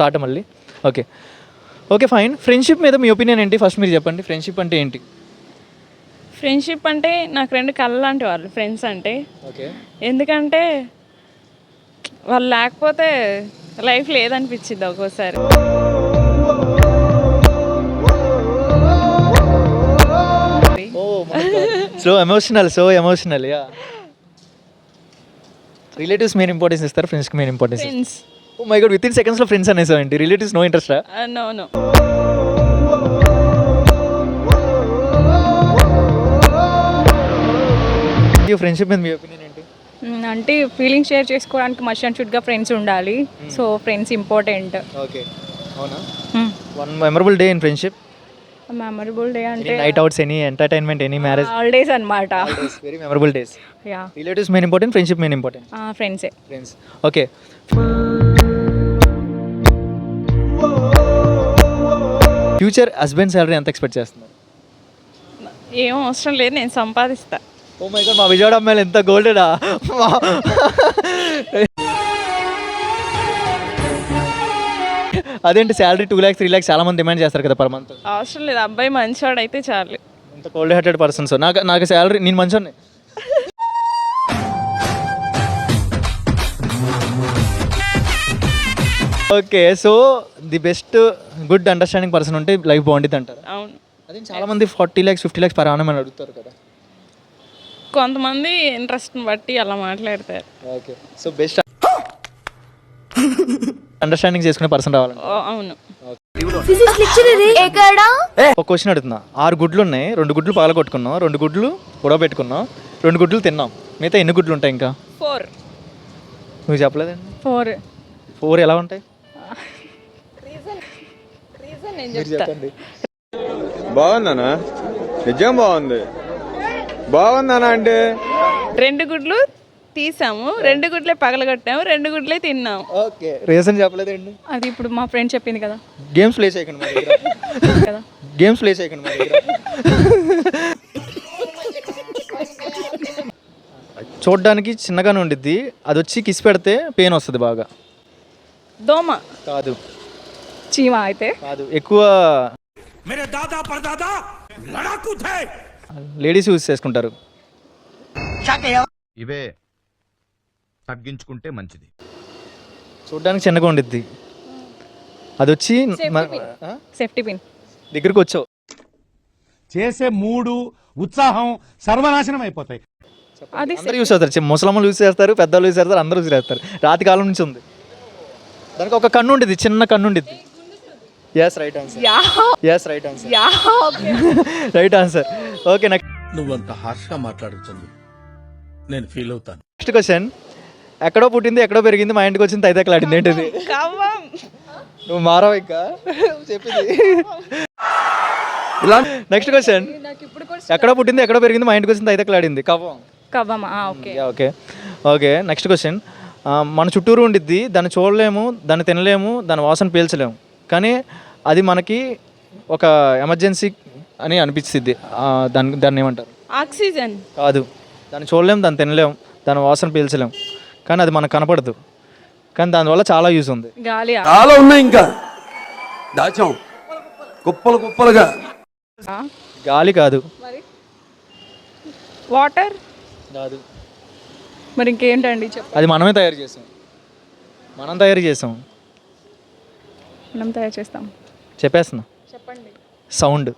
Start మళ్ళీ. Okay okay fine. Friendship మీద మీ ఒపీనియన్ ఏంటి? ఫస్ట్ మీరు చెప్పండి, ఫ్రెండ్షిప్ అంటే ఏంటి? ఫ్రెండ్షిప్ అంటే నాకు 2 కళ్ళ లాంటి వాళ్ళు ఫ్రెండ్స్ అంటే. ఓకే. ఎందుకంటే వాళ్ళు లేకపోతే లైఫ్ లేదనిపించింది ఒక్కోసారి. So emotional yeah. Relatives main importance ఇస్తారు, ఫ్రెండ్స్కి main importance. Friends. Oh my God, within సెకండ్స్లో ఫ్రెండ్స్ అనేసామండి. రిలేటివ్స్ నో ఇంట్రెస్టా? నో. ఫ్రెండ్షిప్ మీద మీ ఒపీనియన్ ఏంటి? అంటే ఫీలింగ్ షేర్ చేసుకోవడానికి మస్ట్ అండ్ షుడ్గా ఫ్రెండ్స్ ఉండాలి. So friends important. ఓకే అవునా. One memorable day in friendship. Memorable day అంటే night outs, any entertainment, any marriage? Holidays అన్నమాట. Very memorable days. Yeah, relatives main important, friendship main important. ఫ్రెండ్సే. Friends. Okay. Future husband salary ఎంత expect చేస్తున్నారు? ఏం అవసరం లేదు, నేను సంపాదిస్తా. ఓ మై గాడ్, మా విజయవాడ అమ్మాయిలు ఎంత గోల్డెడా. అదేంటి శాలరీ 2 lakhs 3 lakhs చాలా మంది డిమాండ్ చేస్తారు కదా పర్ మంత్. అవసరం లేదు, అబ్బాయి మంచివాడు అయితే చాలు. ఎంత కోల్డ్ హార్టెడ్ పర్సన్స్. నాకు శాలరీ, నేను మంచోని. Okay, so the best good understanding person ఉంటే లైఫ్ బాగుంటుంది అంటారు. అవును. అదే చాలా మంది 40 lakhs 50 lakhs పర్ annum అని అడుగుతారు కదా. కొంతమంది ఇంట్రెస్ట్ని బట్టి అలా మాట్లాడతారు. ఓకే, సో బెస్ట్ అండర్స్టాండింగ్ చేసుకునే పర్సన్ రావాలండి. అవును. ఒక క్వశ్చన్ అడుగుతున్నా. 6 గుడ్లు ఉన్నాయి, 2 గుడ్లు పగల కొట్టుకున్నాం, 2 గుడ్లు గొడవ పెట్టుకున్నాం, 2 గుడ్లు తిన్నాం. మిగతా ఎన్ని గుడ్లు ఉంటాయి ఇంకా? 4. నువ్వు చెప్పలేదండి. 4 ఎలా ఉంటాయి? రీజన్ నేను మీరు చెప్తా. చెప్పండి. బాగుందనా? నిజం బాగుందనా అంటే 2 గుడ్లు తీసాము, 2 గుడ్లే పగలగొట్టాము, 2 గుడ్లే తిన్నాం. ఓకే, రీజన్ చెప్పలేదండి. అది ఇప్పుడు మా ఫ్రెండ్ చెప్పింది కదా. గేమ్స్ ప్లే చేయకండి మా దగ్గర. కదా గేమ్స్ ప్లే చేయకండి మా దగ్గర. చూడ్డానికి చిన్నగానే ఉండిద్ది, అది వచ్చి కిసి పెడితే పెయిన్ వస్తుంది బాగా. దోమ. కాదు చీమ అయితే కాదు, ఎక్కువ లేడీస్ యూజ్ చేసుకుంటారు. ఇవే తగ్గించుకుంటే మంచిది. చూడ్డానికి చిన్నగా ఉండిద్ది, అది వచ్చి సేఫ్టీ పిన్. దగ్గరికి వచ్చావు. చేసే మూడు ఉత్సాహం సర్వనాశనం అయిపోతాయి. అది అందరూ యూస్ చేస్తారు, ముసలమ్మలు యూస్ చేస్తారు, పెద్దలు యూస్ చేస్తారు, అందరూ యూస్ చేస్తారు. రాతి కాలం నుంచి ఉంది. దానికి ఒక కన్ను ఉండిద్ది, చిన్న కన్ను ఉండిద్ది. Yes right answer. Yes right answer. Right answer. Okay, నువ్వంత హార్ష్గా మాట్లాడుతుంది, నేను ఫీల్ అవుతాను. Next question. ఎక్కడో పుట్టింది ఎక్కడో పెరిగింది, మా ఇంటికి వచ్చింది తైతక్కలాడింది, ఏంటిది? కవ్వం. నువ్వు మారవు ఇంకా చెప్పింది. Next question. ఎక్కడో పుట్టింది ఎక్కడో పెరిగింది, మా ఇంటికి వచ్చింది తైతక్కలాడింది, కవ్వం. కవ్వమా? Okay. Okay okay. Next question. మన చుట్టూరు ఉండిద్ది, దాన్ని చూడలేము, దాన్ని తినలేము, దాని వాసన పీల్చలేము, కానీ అది మనకి ఒక ఎమర్జెన్సీ అని అనిపిస్తుంది. దాన్ని ఏమంటారు? ఆక్సిజన్. కాదు, దాన్ని చూడలేము, దాన్ని తినలేము, దాని వాసన పీల్చలేము, కానీ అది మనకు కనపడదు, కానీ దానివల్ల చాలా యూజ్ ఉంది. గాలి. చాలా ఉన్నాయి, ఇంకా దాచాం కుప్పలుగా. గాలి కాదు. వాటర్ కాదు. మరి ఇంకేంటండి? అది మనమే తయారు చేసాం. మనం తయారు చేసాం. మనం తయారు చేస్తాం. చెప్పేస్తున్నా. చెప్పండి. సౌండ్.